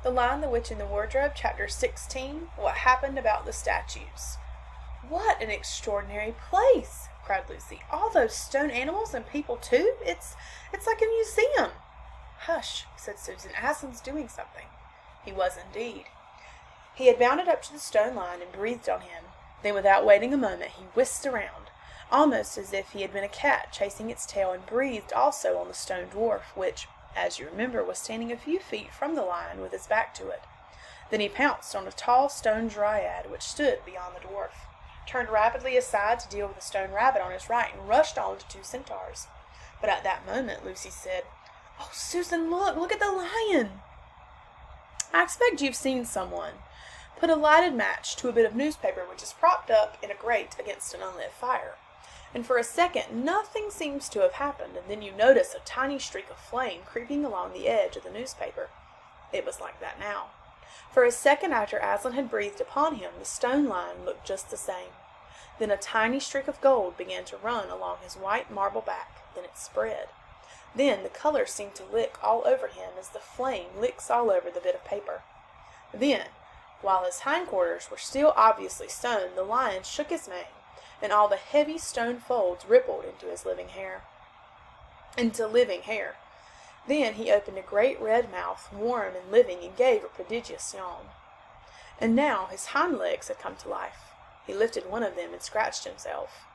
The Lion, the Witch, and the Wardrobe, Chapter 16, What Happened About the Statues. "What an extraordinary place!" cried Lucy. "All those stone animals and people, too. It's like a museum." "Hush," said Susan. "Aslan's doing something." He was indeed. He had bounded up to the stone lion and breathed on him. Then, without waiting a moment, he whisked around, almost as if he had been a cat chasing its tail, and breathed also on the stone dwarf, which, as you remember, was standing a few feet from the lion with his back to it. Then he pounced on a tall stone dryad which stood beyond the dwarf, turned rapidly aside to deal with a stone rabbit on his right, and rushed on to two centaurs. But at that moment Lucy said, "Oh, Susan, look at the lion!" I expect you've seen someone put a lighted match to a bit of newspaper which is propped up in a grate against an unlit fire, and for a second nothing seems to have happened, and then you notice a tiny streak of flame creeping along the edge of the newspaper. It was like that now. For a second after Aslan had breathed upon him, the stone lion looked just the same. Then a tiny streak of gold began to run along his white marble back. Then it spread. Then the color seemed to lick all over him as the flame licks all over the bit of paper. Then, while his hindquarters were still obviously stone, the lion shook his mane, and all the heavy stone folds rippled into living hair. Then he opened a great red mouth, warm and living, and gave a prodigious yawn. And now his hind legs had come to life. He lifted one of them and scratched himself.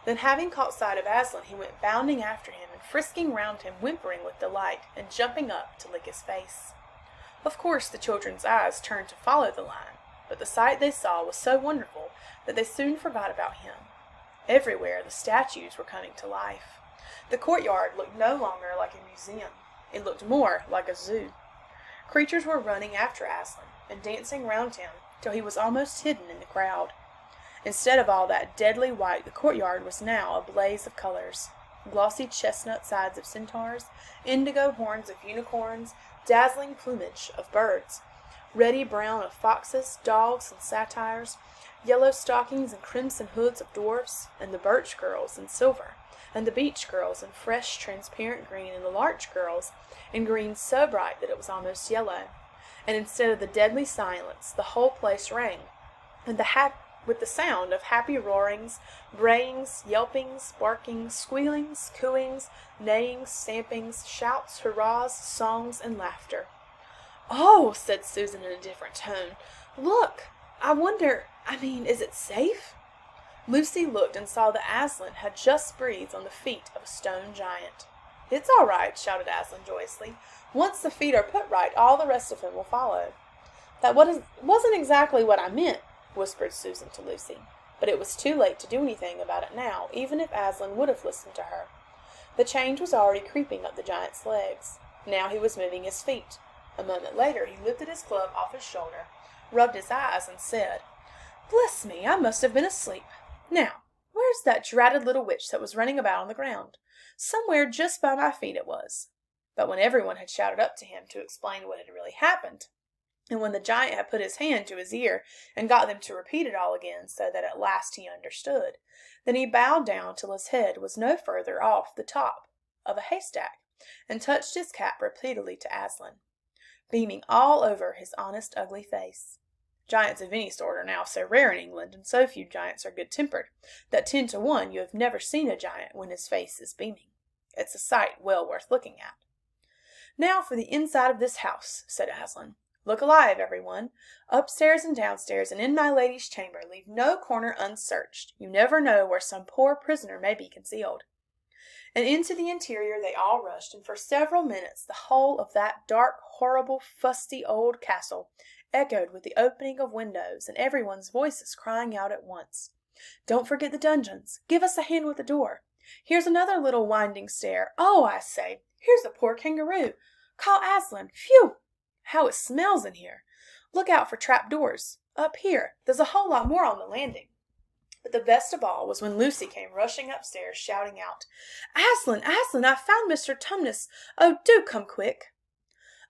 Then, having caught sight of Aslan, he went bounding after him and frisking round him, whimpering with delight, and jumping up to lick his face. Of course the children's eyes turned to follow the lion, but the sight they saw was so wonderful that they soon forgot about him. Everywhere the statues were coming to life. The courtyard looked no longer like a museum. It looked more like a zoo. Creatures were running after Aslan and dancing round him till he was almost hidden in the crowd. Instead of all that deadly white, the courtyard was now a blaze of colors. Glossy chestnut sides of centaurs, indigo horns of unicorns, dazzling plumage of birds, ruddy brown of foxes, dogs, and satyrs, yellow stockings and crimson hoods of dwarfs, and the birch girls in silver, and the beech girls in fresh transparent green, and the larch girls in green so bright that it was almost yellow. And instead of the deadly silence, the whole place rang with the sound of happy roarings, brayings, yelpings, barkings, squealings, cooings, neighings, stampings, shouts, hurrahs, songs, and laughter. "Oh," said Susan in a different tone, "look! Is it safe?" Lucy looked and saw that Aslan had just breathed on the feet of a stone giant. "It's all right," shouted Aslan joyously. "Once the feet are put right, all the rest of him will follow." "That wasn't exactly what I meant," whispered Susan to Lucy. But it was too late to do anything about it now, even if Aslan would have listened to her. The change was already creeping up the giant's legs. Now he was moving his feet. A moment later he lifted his club off his shoulder, rubbed his eyes, and said, "Bless me, I must have been asleep. Now, where's that dratted little witch that was running about on the ground? Somewhere just by my feet it was." But when everyone had shouted up to him to explain what had really happened, and when the giant had put his hand to his ear and got them to repeat it all again so that at last he understood, then he bowed down till his head was no further off the top of a haystack, and touched his cap repeatedly to Aslan, beaming all over his honest ugly face. Giants of any sort are now so rare in England, and so few giants are good-tempered, that 10 to 1 you have never seen a giant when his face is beaming. It's a sight well worth looking at. "Now for the inside of this house," said Aslan. "Look alive, everyone. Upstairs and downstairs and in my lady's chamber, leave no corner unsearched. You never know where some poor prisoner may be concealed." And into the interior they all rushed, and for several minutes the whole of that dark, horrible, fusty old castle echoed with the opening of windows and everyone's voices crying out at once, "Don't forget the dungeons. Give us a hand with the door. Here's another little winding stair. Oh, I say, here's a poor kangaroo. Call Aslan. Phew! How it smells in here. Look out for trap doors. Up here, there's a whole lot more on the landing." But the best of all was when Lucy came rushing upstairs, shouting out, "Aslan, Aslan, I've found Mr. Tumnus. Oh, do come quick."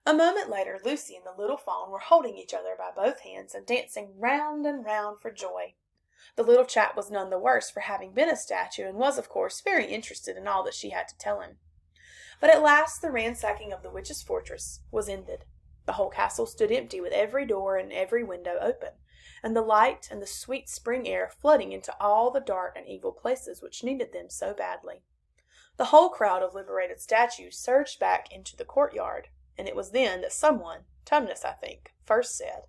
A moment later, Lucy and the little fawn were holding each other by both hands and dancing round and round for joy. The little chap was none the worse for having been a statue, and was, of course, very interested in all that she had to tell him. But at last the ransacking of the witch's fortress was ended. The whole castle stood empty, with every door and every window open, and the light and the sweet spring air flooding into all the dark and evil places which needed them so badly. The whole crowd of liberated statues surged back into the courtyard, and it was then that someone, Tumnus, I think, first said,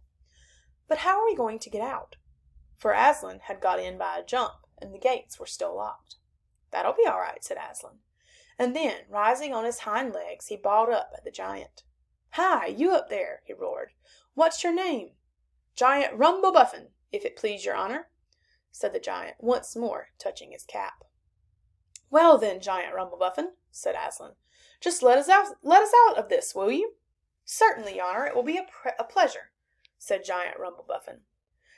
"But how are we going to get out?" For Aslan had got in by a jump, and the gates were still locked. "That'll be all right," said Aslan. And then, rising on his hind legs, he bawled up at the giant. "Hi, you up there," he roared. "What's your name?" "Giant Rumblebuffin, if it please your honor," said the giant, once more touching his cap. "Well then, Giant Rumblebuffin," said Aslan, "just let us out of this, will you?" "Certainly, your honor, it will be a pleasure," said Giant Rumblebuffin.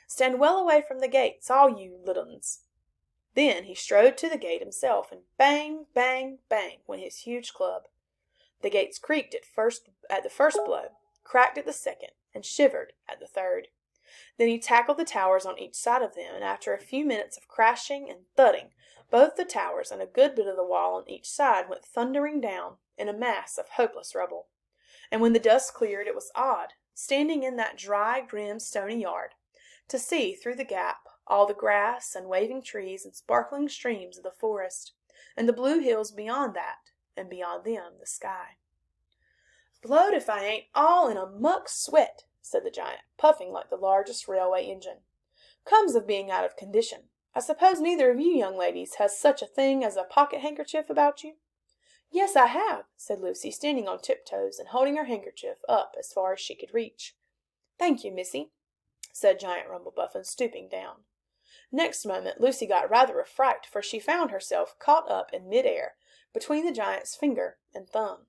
"Stand well away from the gates, all you little uns." Then he strode to the gate himself, and bang, bang, bang went his huge club. The gates creaked at the first blow, cracked at the second, and shivered at the third. Then he tackled the towers on each side of them, and after a few minutes of crashing and thudding, both the towers and a good bit of the wall on each side went thundering down in a mass of hopeless rubble. And when the dust cleared, it was odd, standing in that dry, grim, stony yard, to see through the gap all the grass and waving trees and sparkling streams of the forest, and the blue hills beyond that, and beyond them the sky. "Blowed if I ain't all in a muck sweat," said the giant, puffing like the largest railway engine. "Comes of being out of condition. I suppose neither of you young ladies has such a thing as a pocket-handkerchief about you?" "Yes, I have," said Lucy, standing on tiptoes and holding her handkerchief up as far as she could reach. "Thank you, missy," said Giant Rumblebuffin, stooping down. Next moment Lucy got rather a fright, for she found herself caught up in mid-air between the giant's finger and thumb.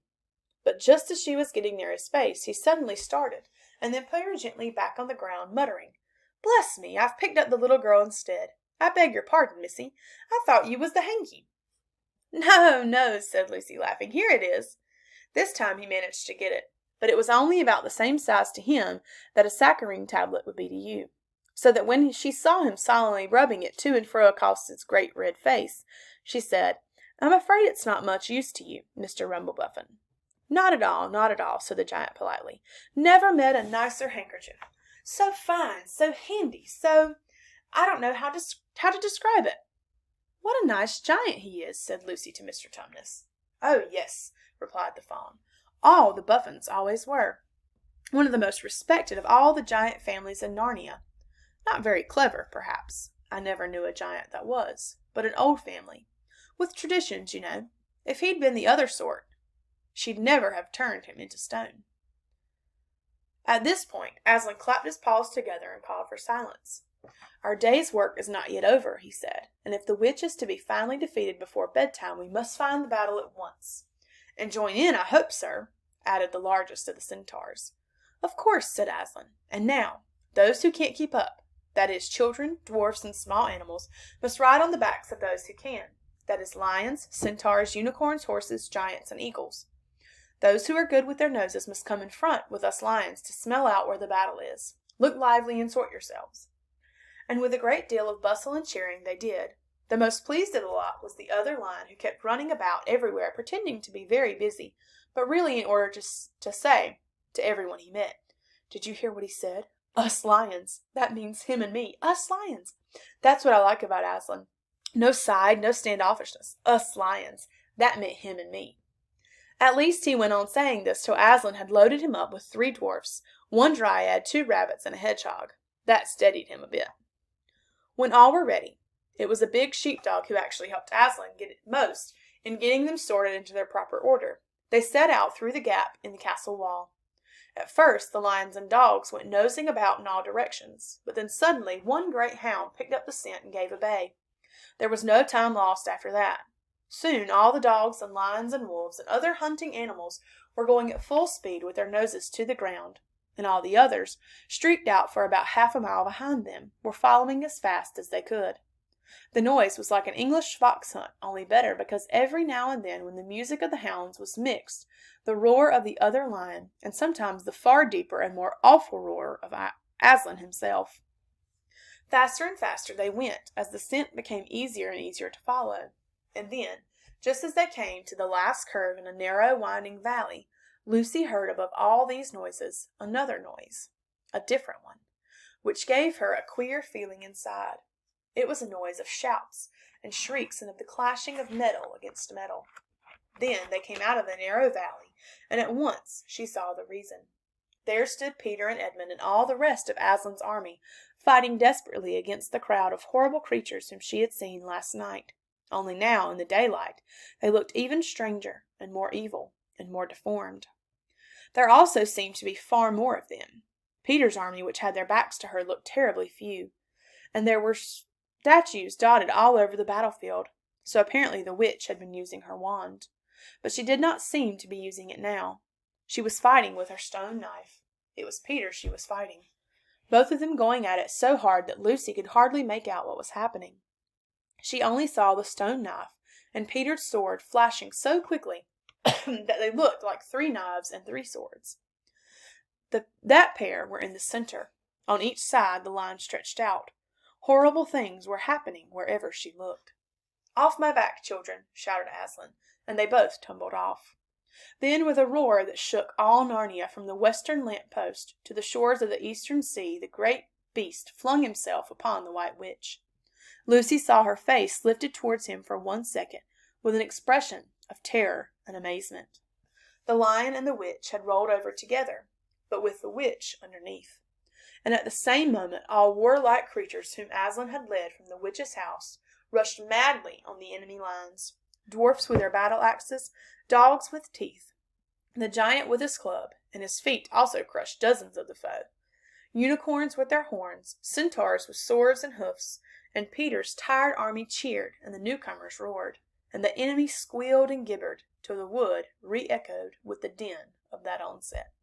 But just as she was getting near his face, he suddenly started, and then put her gently back on the ground, muttering, "Bless me, I've picked up the little girl instead. I beg your pardon, missy. I thought you was the hanky." "No, no," said Lucy, laughing. "Here it is." This time he managed to get it, but it was only about the same size to him that a saccharine tablet would be to you, so that when she saw him solemnly rubbing it to and fro across his great red face, she said, "I'm afraid it's not much use to you, Mr. Rumblebuffin." "Not at all, not at all," said the giant politely. "Never met a nicer handkerchief. So fine, so handy, I don't know how to describe it." "What a nice giant he is," said Lucy to Mr. Tumnus. "Oh, yes," replied the fawn. "All the Buffins always were. One of the most respected of all the giant families in Narnia. Not very clever, perhaps. I never knew a giant that was, but an old family. With traditions, you know. If he'd been the other sort, she'd never have turned him into stone." At this point, Aslan clapped his paws together and called for silence. "Our day's work is not yet over," he said, "and if the witch is to be finally defeated before bedtime, we must find the battle at once." "And join in, I hope, sir," added the largest of the centaurs. "Of course," said Aslan. "And now, those who can't keep up, that is, children, dwarfs, and small animals, must ride on the backs of those who can, that is, lions, centaurs, unicorns, horses, giants, and eagles. Those who are good with their noses must come in front with us lions to smell out where the battle is. Look lively and sort yourselves." And with a great deal of bustle and cheering they did. The most pleased of the lot was the other lion, who kept running about everywhere, pretending to be very busy, but really in order to say to everyone he met, "Did you hear what he said? Us lions. That means him and me. Us lions. That's what I like about Aslan. No side, no standoffishness. Us lions. That meant him and me." At least he went on saying this till Aslan had loaded him up with 3 dwarfs, 1 dryad, 2 rabbits, and a hedgehog. That steadied him a bit. When all were ready, it was a big sheepdog who actually helped Aslan get it most in getting them sorted into their proper order. They set out through the gap in the castle wall. At first the lions and dogs went nosing about in all directions, but then suddenly one great hound picked up the scent and gave a bay. There was no time lost after that. Soon all the dogs and lions and wolves and other hunting animals were going at full speed with their noses to the ground, and all the others, streaked out for about half a mile behind them, were following as fast as they could. The noise was like an English fox hunt, only better, because every now and then, when the music of the hounds was mixed, the roar of the other lion, and sometimes the far deeper and more awful roar of Aslan himself. Faster and faster they went, as the scent became easier and easier to follow. And then, just as they came to the last curve in a narrow, winding valley, Lucy heard above all these noises another noise, a different one, which gave her a queer feeling inside. It was a noise of shouts and shrieks and of the clashing of metal against metal. Then they came out of the narrow valley, and at once she saw the reason. There stood Peter and Edmund and all the rest of Aslan's army, fighting desperately against the crowd of horrible creatures whom she had seen last night. Only now, in the daylight, they looked even stranger and more evil and more deformed. There also seemed to be far more of them. Peter's army, which had their backs to her, looked terribly few, and there were statues dotted all over the battlefield, so apparently the witch had been using her wand. But she did not seem to be using it now. She was fighting with her stone knife. It was Peter she was fighting, both of them going at it so hard that Lucy could hardly make out what was happening. She only saw the stone knife and Peter's sword flashing so quickly that they looked like 3 knives and 3 swords. That pair were in the center. On each side the line stretched out. Horrible things were happening wherever she looked. "Off my back, children," shouted Aslan, and they both tumbled off. Then, with a roar that shook all Narnia from the western lamp-post to the shores of the eastern sea, the great beast flung himself upon the White Witch. Lucy saw her face lifted towards him for 1 second, with an expression of terror and amazement. The lion and the witch had rolled over together, but with the witch underneath. And at the same moment all warlike creatures whom Aslan had led from the witch's house rushed madly on the enemy lines. Dwarfs with their battle-axes, dogs with teeth, the giant with his club, and his feet also crushed dozens of the foe. Unicorns with their horns, centaurs with swords and hoofs, and Peter's tired army cheered, and the newcomers roared, and the enemy squealed and gibbered, till the wood re-echoed with the din of that onset.